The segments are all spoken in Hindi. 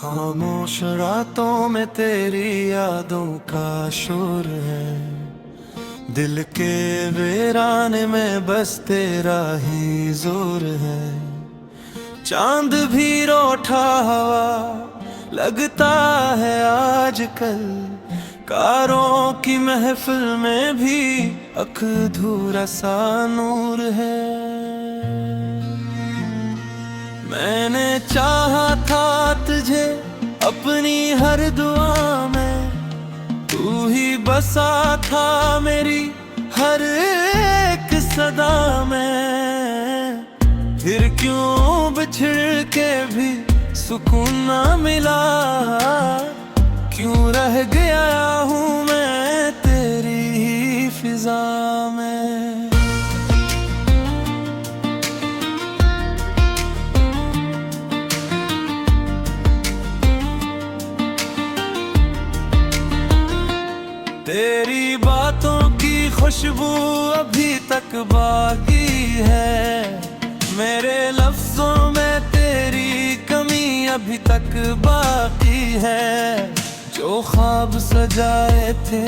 खामोश रातों में तेरी यादों का शोर है। दिल के वीराने में बस तेरा ही जोर है। चांद भी रूठा हवा लगता है आजकल। कारों की महफिल में भी अधूरा सा नूर है। मैंने चाहा था तुझे अपनी हर दुआ में, तू ही बसा था मेरी हर एक सदा में। फिर क्यों बिछड़ के भी सुकून ना मिला, क्यों रह गया हूँ मैं तेरी ही फिजा में। तेरी बातों की खुशबू अभी तक बाकी है। मेरे लफ्जों में तेरी कमी अभी तक बाकी है। जो ख्वाब सजाए थे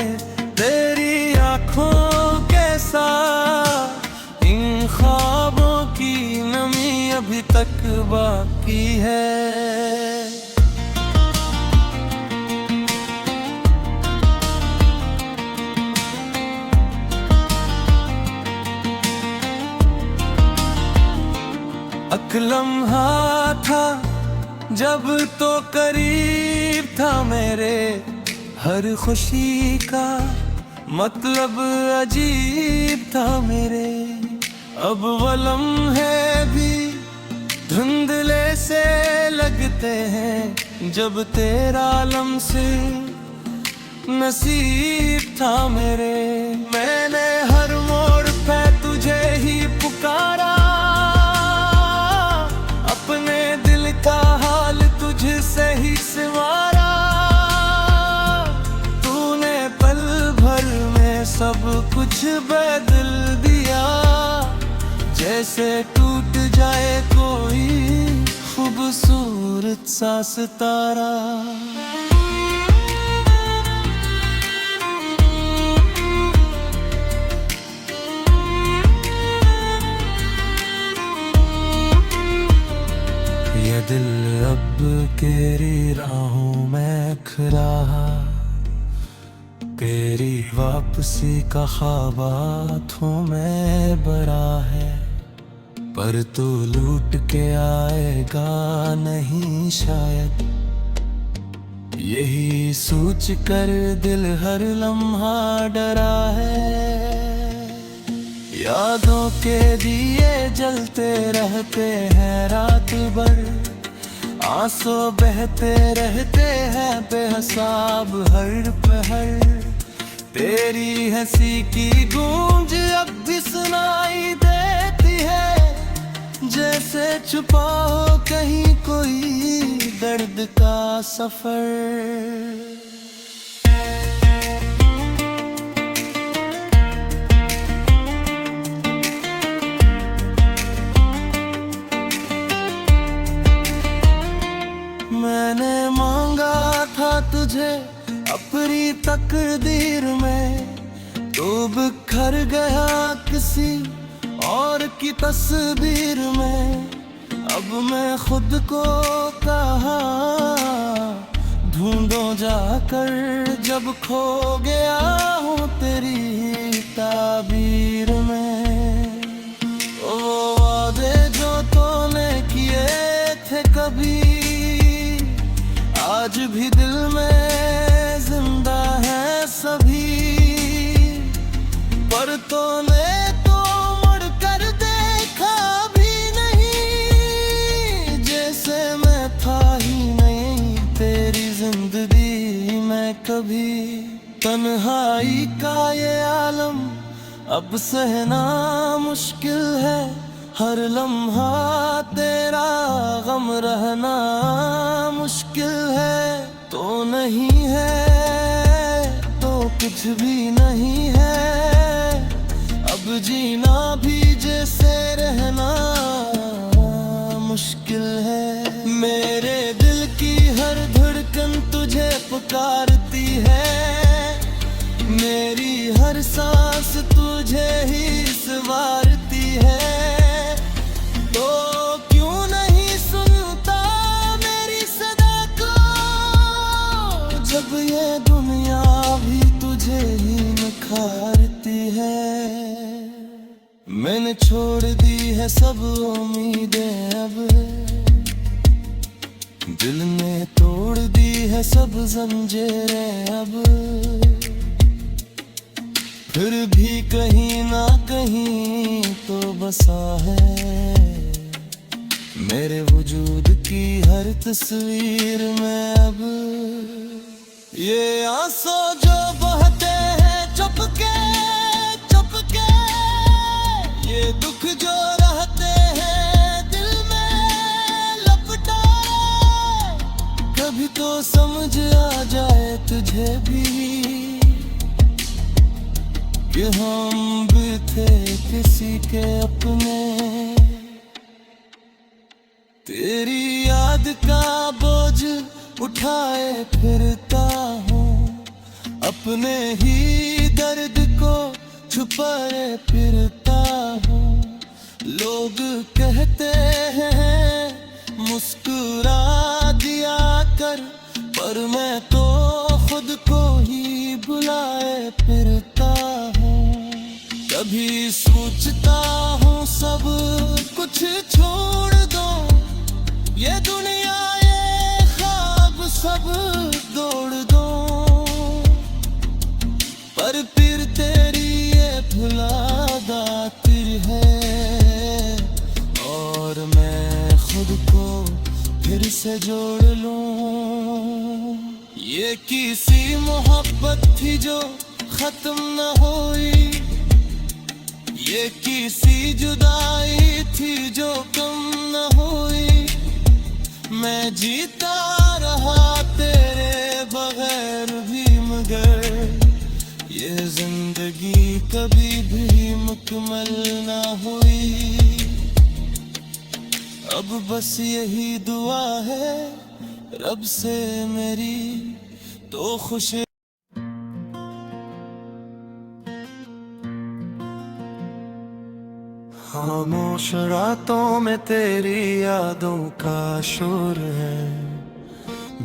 तेरी आँखों के साथ, इन ख्वाबों की नमी अभी तक बाकी है। एक लम्हा था जब तो करीब था मेरे, हर खुशी का मतलब अजीब था मेरे। अब वो लम्हे भी धुंधले से लगते हैं, जब तेरा लम्से नसीब था मेरे। मैंने हर मोड़ पे तुझे ही पुकारा, अपने दिल का हाल तुझसे ही सिवारा। तूने पल भर में सब कुछ बदल दिया, जैसे टूट जाए कोई खूबसूरत सा सितारा। ये दिल अब तेरी राहों में खड़ा, तेरी वापसी का ख्वाब हाथों में बड़ा है। पर तू लूट के आएगा नहीं शायद, यही सोच कर दिल हर लम्हा डरा है। यादों के दिए जलते रहते हैं रात भर, आंसू बहते रहते हैं बेहिसाब हर पहर। तेरी हंसी की गूंज अब भी सुनाई देती है, जैसे छुपा हो कहीं कोई दर्द का सफर। मैंने मांगा था तुझे अपनी तकदीर में, तू बिखर गया किसी और की तस्वीर में। अब मैं खुद को कहाँ ढूंढो जाकर, जब खो गया हूँ तेरी ताबीर में। वो वादे जो तूने किए थे कभी, आज भी दिल में जिंदा है सभी। पर तूने तो मुड़ कर देखा भी नहीं, जैसे मैं था ही नहीं तेरी जिंदगी में कभी। तन्हाई का ये आलम अब सहना मुश्किल है, हर लम्हा तेरा गम रहना मुश्किल है। तो नहीं है तो कुछ भी नहीं है, अब जीना भी जैसे रहना मुश्किल है। मेरे दिल की हर मैंने छोड़ दी है सब उम्मीदें अब, दिल ने तोड़ दी है सब जंजीरें अब, फिर भी कहीं ना कहीं तो बसा है मेरे वजूद की हर तस्वीर में अब। ये आंसू जो बहते हैं चुपके चुपके, ये दुख जो रहते हैं दिल में लपटाए, कभी तो समझ आ जाए तुझे भी कि हम भी थे किसी के अपने। तेरी याद का बोझ उठाए फिरता हूँ, अपने ही दर्द को छुपाए फिरता हूँ। लोग कहते हैं मुस्कुरा दिया कर, पर मैं तो खुद को ही बुलाए फिरता हूँ। कभी सोचता हूँ सब कुछ छोड़ दो, ये दुनिया ये ख्वाब सब दौड़ दो, पर फिर तेरी ये भुलादातिर है और मैं खुद को फिर से जोड़ लूं। ये किसी मोहब्बत थी जो खत्म न हुई, ये किसी जुदाई थी जो कम न हुई। मैं जीता रहा तेरे बगैर भी, मगर ये जिंदगी कभी भी मुकम्मल ना हुई। अब बस यही दुआ है रब से मेरी तो खुश। खामोश रातों में तेरी यादों का शोर है,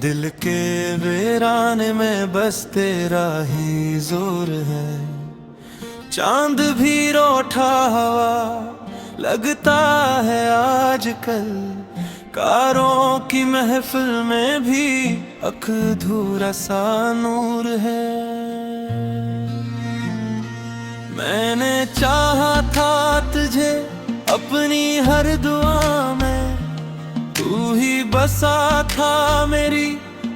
दिल के वीराने में बस तेरा ही जोर है। चांद भी रूठा हवा लगता है आजकल, कारों की महफिल में भी अधूरा सा नूर है। मैंने चाहा था तुझे अपनी हर दुआ में, तू ही बसा था मेरी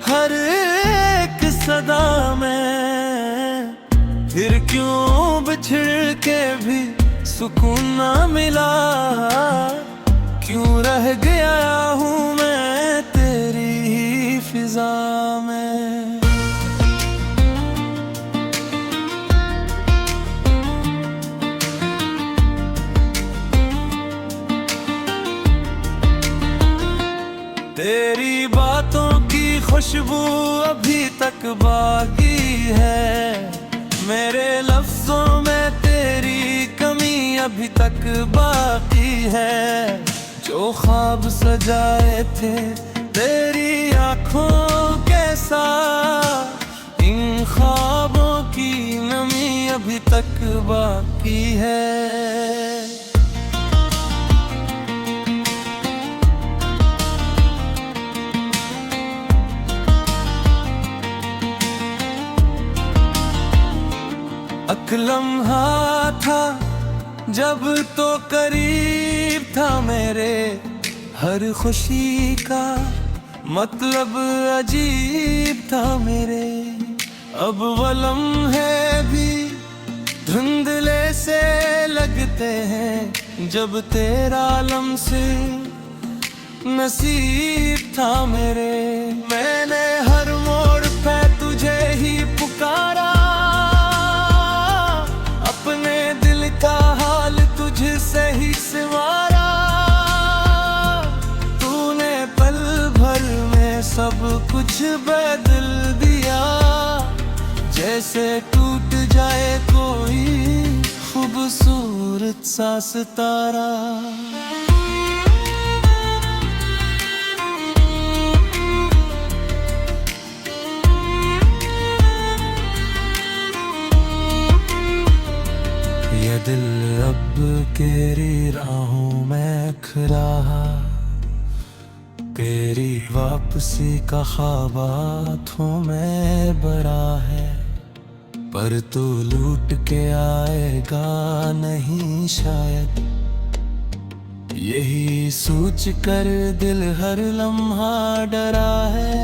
हर एक सदा में। फिर क्यों बिछड़ के भी सुकून ना मिला, क्यों रह गया हूँ मैं तेरी ही फिजा में। तेरी बातों की खुशबू अभी तक बाकी है, मेरे लफ्जों में तेरी कमी अभी तक बाकी है। जो ख्वाब सजाए थे तेरी आँखों के साथ, इन ख्वाबों की नमी अभी तक बाकी है। एक लम्हा था जब तो करीब था मेरे, हर खुशी का मतलब अजीब था मेरे। अब वो लम्हे भी धुंधले से लगते हैं, जब तेरा लम्से नसीब था मेरे। मैंने हर मोड़ पे तुझे ही पुकारा, अपने दिल का हाल तुझसे ही सिवारा। तूने पल भर में सब कुछ बदल दिया, जैसे टूट जाए कोई खूबसूरत सा सितारा। ये दिल अब तेरी राहों में खड़ा, तेरी वापसी का ख्वाब हाथों में बड़ा है, पर तू लूट के आएगा नहीं शायद। यही सोच कर दिल हर लम्हा डरा है।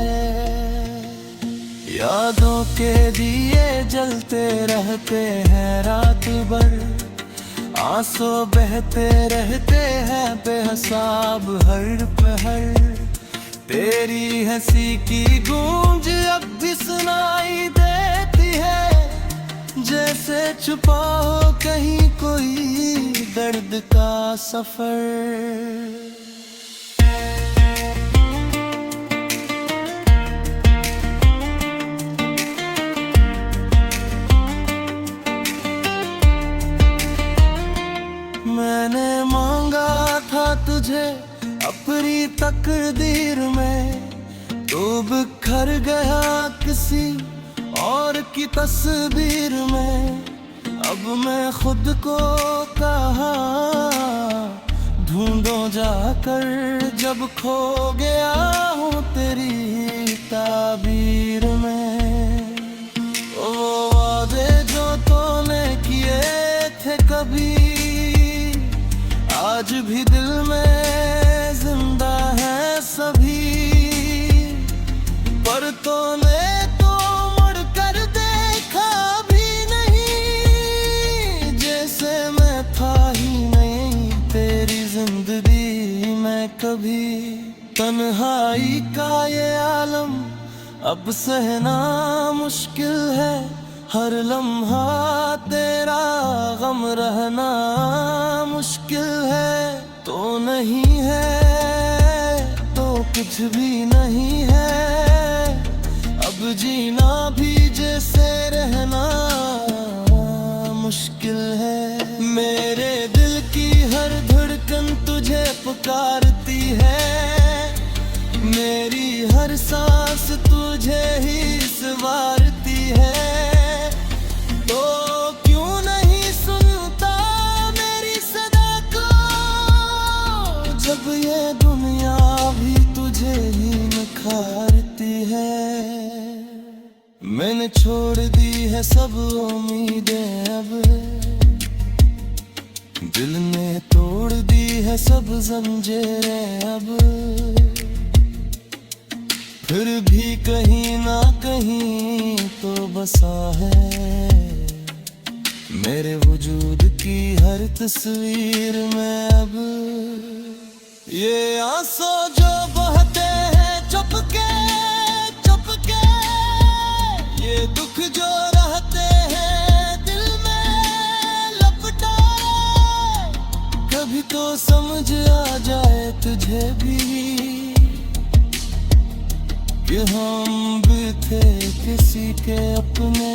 यादों के दिए जलते रहते हैं रात भर, आंसू बहते रहते हैं बेहिसाब हर पहर। तेरी हंसी की गूंज अब भी सुनाई देती है, जैसे छुपा हो कहीं कोई दर्द का सफर। मैंने मांगा था तुझे अपनी तकदीर में, तू बिखर गया किसी और की तस्वीर में। अब मैं खुद को कहाँ ढूंढो जाकर, जब खो गया हूँ तेरी ताबीर में। वो वादे जो तूने किए थे कभी, आज भी दिल में जिंदा है सभी। पर तूने तो मुड़ कर देखा भी नहीं, जैसे मैं था ही नहीं तेरी जिंदगी में कभी। तन्हाई का ये आलम अब सहना मुश्किल है, हर लम्हा तेरा गम रहना मुश्किल है। तो नहीं है तो कुछ भी नहीं है, अब जीना भी जैसे रहना मुश्किल है। मेरे दिल की हर धड़कन तुझे पुकारती है, मेरी हर सांस तुझे ही संवारती है। तो क्यों नहीं सुनता मेरी सदा को, जब ये दुनिया भी तुझे ही निखारती है। मैंने छोड़ दी है सब उम्मीदें अब, दिल ने तोड़ दी है सब जंजीरें अब। फिर भी कहीं ना कहीं तो बसा है मेरे वजूद की हर तस्वीर में अब। ये आंसू जो बहते हैं चुपके चुपके, ये दुख जो रहते हैं दिल में लपटाए, कभी तो समझ आ जाए तुझे भी कि हम भी थे किसी के अपने।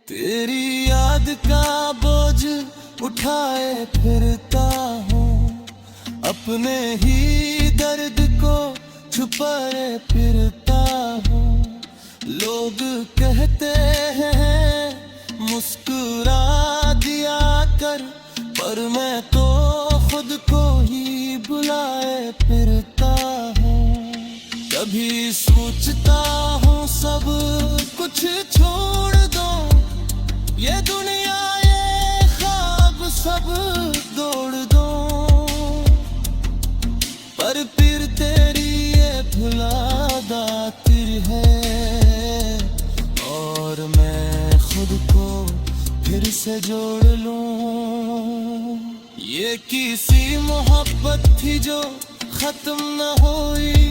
तेरी याद का बोझ उठाए फिरता हूँ, अपने ही दर्द को छुपाए फिरता हूँ। लोग कहते हैं मुस्कुरा दिया कर, पर मैं तो खुद को ही बुलाए फिरता हूँ। कभी सोचता हूँ सब कुछ छोड़ दो, ये दुनिया ये ख्वाब सब तोड़ दो, पर फिर तेरी ये भुलादा तिर है, और मैं खुद को फिर से जोड़ लूं। ये किसी मोहब्बत थी जो खत्म न हुई,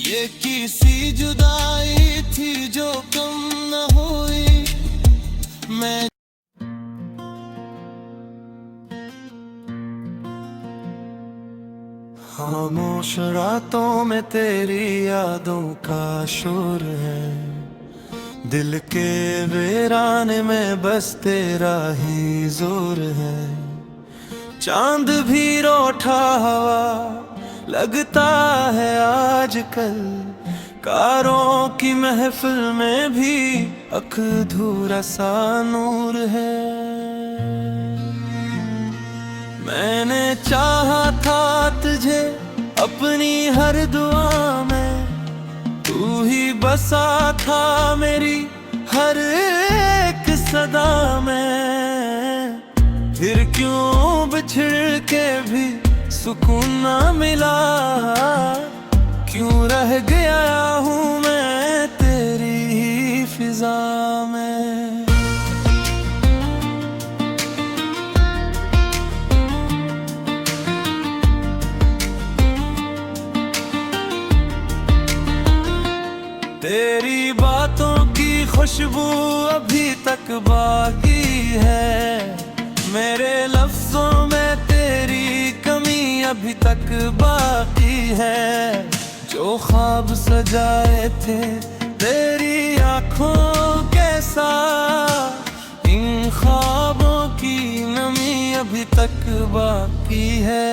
ये किसी जुदाई थी जो कम न हुई। मैं खामोश रातों में तेरी यादों का शोर है, दिल के वीराने में बस तेरा ही जोर है। चांद भी रूठा हवा लगता है आजकल, कारों की महफिल में भी अधूरा सा नूर है। मैंने चाहा था तुझे अपनी हर दुआ में, तू ही बसा था मेरी हर एक सदा में। फिर क्यों बिछड़ के भी सुकून ना मिला, क्यों रह गया हूँ मैं तेरी ही फिजा में। तेरी बातों की खुशबू अभी तक बाकी है, मेरे लफ्जों में तेरी कमी अभी तक बाकी है। जो ख्वाब सजाए थे तेरी आँखों के साथ, इन ख्वाबों की नमी अभी तक बाकी है।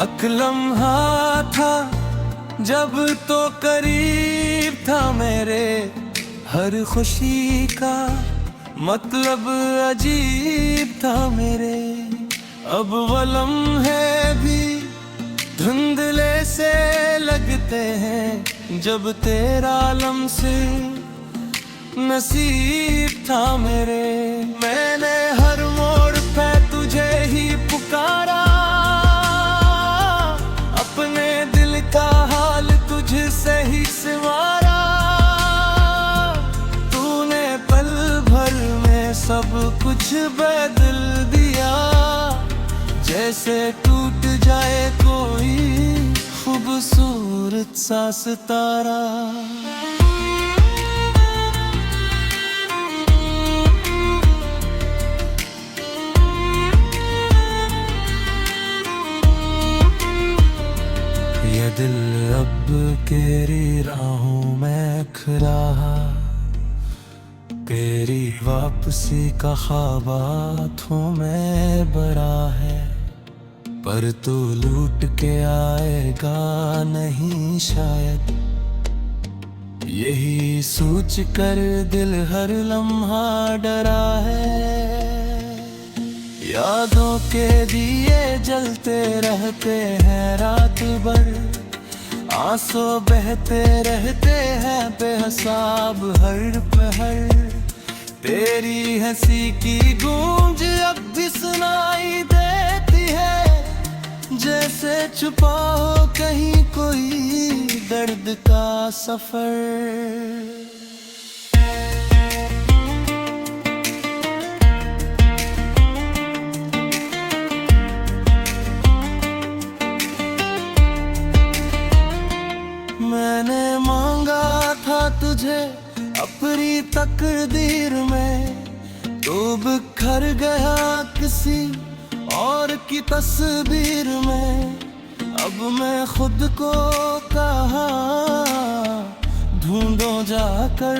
एक लम्हा था जब तो करीब था मेरे, हर खुशी का मतलब अजीब था मेरे। अब वो लम्हे भी धुंधले से लगते हैं, जब तेरा लम्से नसीब था मेरे। मैंने हर मोड़ पे तुझे ही पुकारा, अपने दिल का हाल तुझसे ही संवारा। तूने पल भर में सब कुछ बदल दिया, जैसे टूट जाए कोई खूबसूरत सा सितारा। ये दिल अब तेरी राहों में खड़ा, तेरी वापसी का ख्वाब हाथों में बड़ा है। पर तू लूट के आएगा नहीं शायद, यही सोच कर दिल हर लम्हा डरा है। यादों के दिए जलते रहते हैं रात भर, आंसू बहते रहते हैं बेहिसाब हर पहर। तेरी हंसी की गूंज अब भी सुनाई देती है, जैसे छुपा हो कहीं कोई दर्द का सफर। मैंने मांगा था तुझे अपनी तकदीर में, तू बिखर गया किसी और की तस्वीर में। अब मैं खुद को कहा ढूंढो जाकर,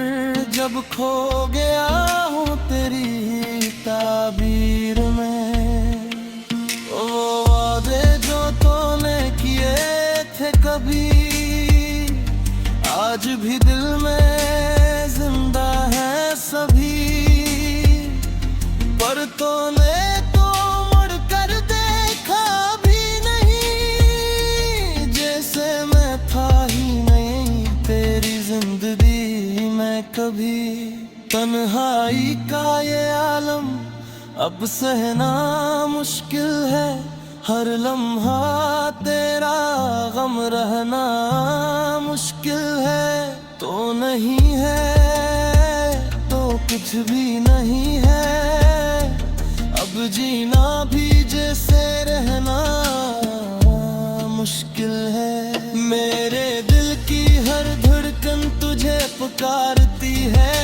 जब खो गया हूँ तेरी ताबीर में। वो वादे जो तूने किए थे कभी, आज भी दिल में जिंदा है सभी। पर तूने तो मुड़ कर देखा भी नहीं, जैसे मैं था ही नहीं तेरी जिंदगी में कभी। तन्हाई का ये आलम अब सहना मुश्किल है, हर लम्हा तेरा गम रहना मुश्किल है। तो नहीं है तो कुछ भी नहीं है, अब जीना भी जैसे रहना मुश्किल है। मेरे दिल की हर धड़कन तुझे पुकारती है,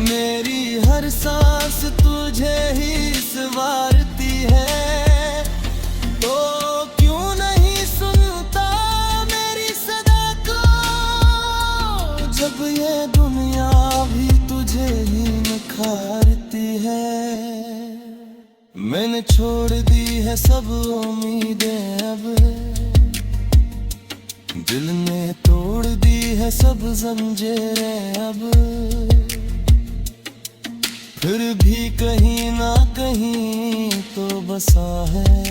मेरी हर सांस तुझे ही संवारती है। तो क्यों नहीं सुनता मेरी सदा को, जब ये दुनिया भी मैंने छोड़ दी है सब उम्मीदें अब, दिल ने तोड़ दी है सब जंजीरें अब। फिर भी कहीं ना कहीं तो बसा है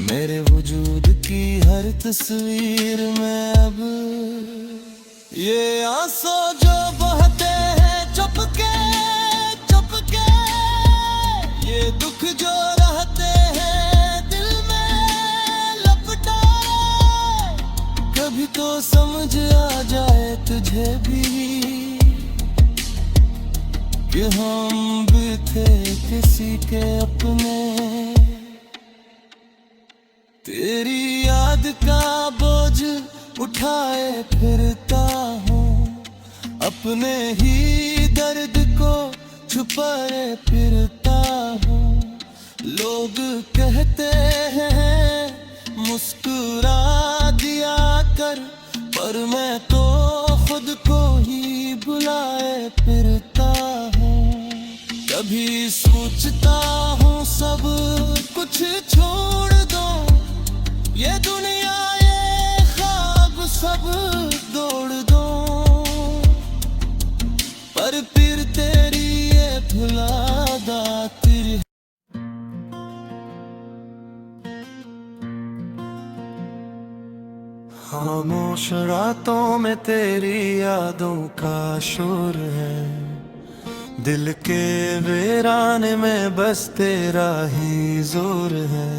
मेरे वजूद की हर तस्वीर में अब। ये आंसू जो बहते हैं चुपके चुपके, ये दुख जो रहते हैं दिल में लपटाए, कभी तो समझ आ जाए तुझे भी कि हम भी थे किसी के अपने। तेरी याद का बोझ उठाए फिरता हूँ, अपने ही दर्द को छुपाए फिरता हूँ। लोग कहते हैं मुस्कुरा दिया कर, पर मैं तो खुद को ही बुलाए फिरता हूँ। कभी सोचता हूँ सब कुछ छोड़ दो, ये दुनिया ये ख्वाब सब दौड़ दो, पर फिर तेरी ये भुलादा तेरी। खामोश रातों में तेरी यादों का शोर है, दिल के वीराने में बस तेरा ही जोर है।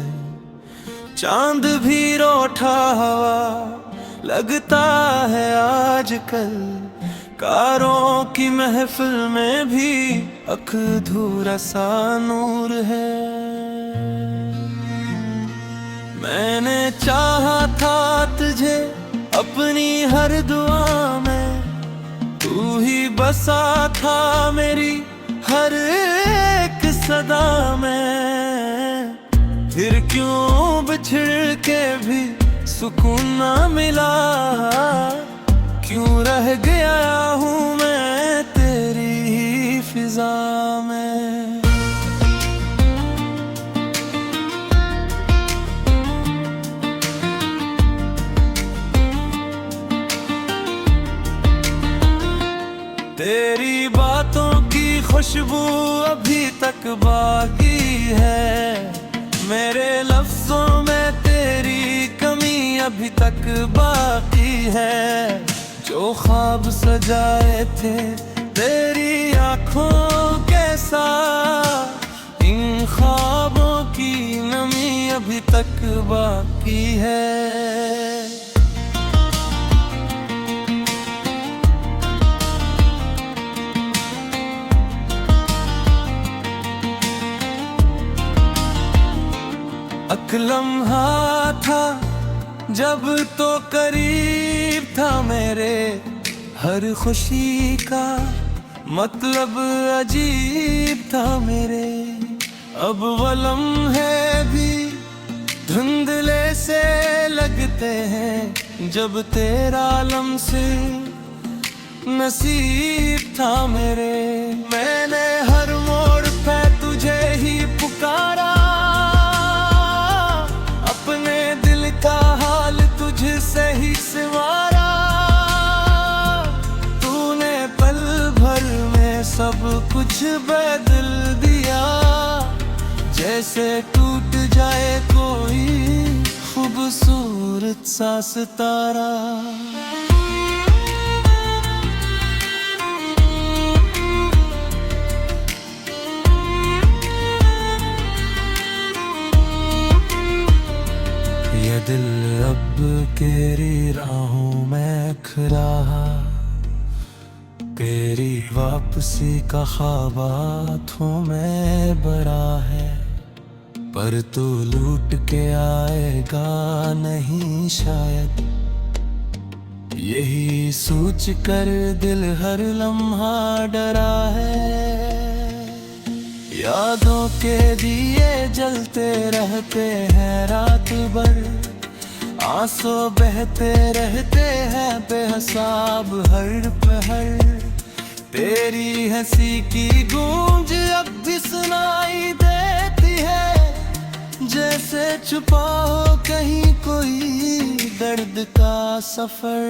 चांद भी रूठा हवा लगता है आजकल, कारों की महफिल में भी अधूरा सा नूर है। मैंने चाहा था तुझे अपनी हर दुआ में, तू ही बसा था मेरी हर एक सदा में। फिर क्यों बिछड़ के भी सुकून ना मिला, क्यों रह गया हूँ मैं तेरी ही फिजा में। तेरी बातों की खुशबू अभी तक बाकी है, मेरे लफ्जों में तेरी कमी अभी तक बाकी है। जो ख्वाब सजाए थे तेरी आँखों के साथ, इन ख्वाबों की नमी अभी तक बाकी है। एक लम्हा था जब तो करीब था मेरे, हर खुशी का मतलब अजीब था मेरे। अब वो लम्हे भी धुंधले से लगते हैं, जब तेरा लम्से नसीब था मेरे। मैंने हर मोड़ पे तुझे ही पुकारा, अपने दिल का हाल तुझसे ही सिवारा। तूने पल भर में सब कुछ बदल दिया, जैसे टूट जाए कोई खूबसूरत सा सितारा। ये दिल अब तेरी राहों में खड़ा, तेरी वापसी का ख्वाब हाथों में बड़ा है। पर तू लूट के आएगा नहीं शायद, यही सोच कर दिल हर लम्हा डरा है। यादों के दिए जलते रहते हैं रात भर, आंसू बहते रहते हैं बेहिसाब हर पहर। तेरी हंसी की गूंज अब भी सुनाई दे छुपा हो कहीं कोई दर्द का सफर।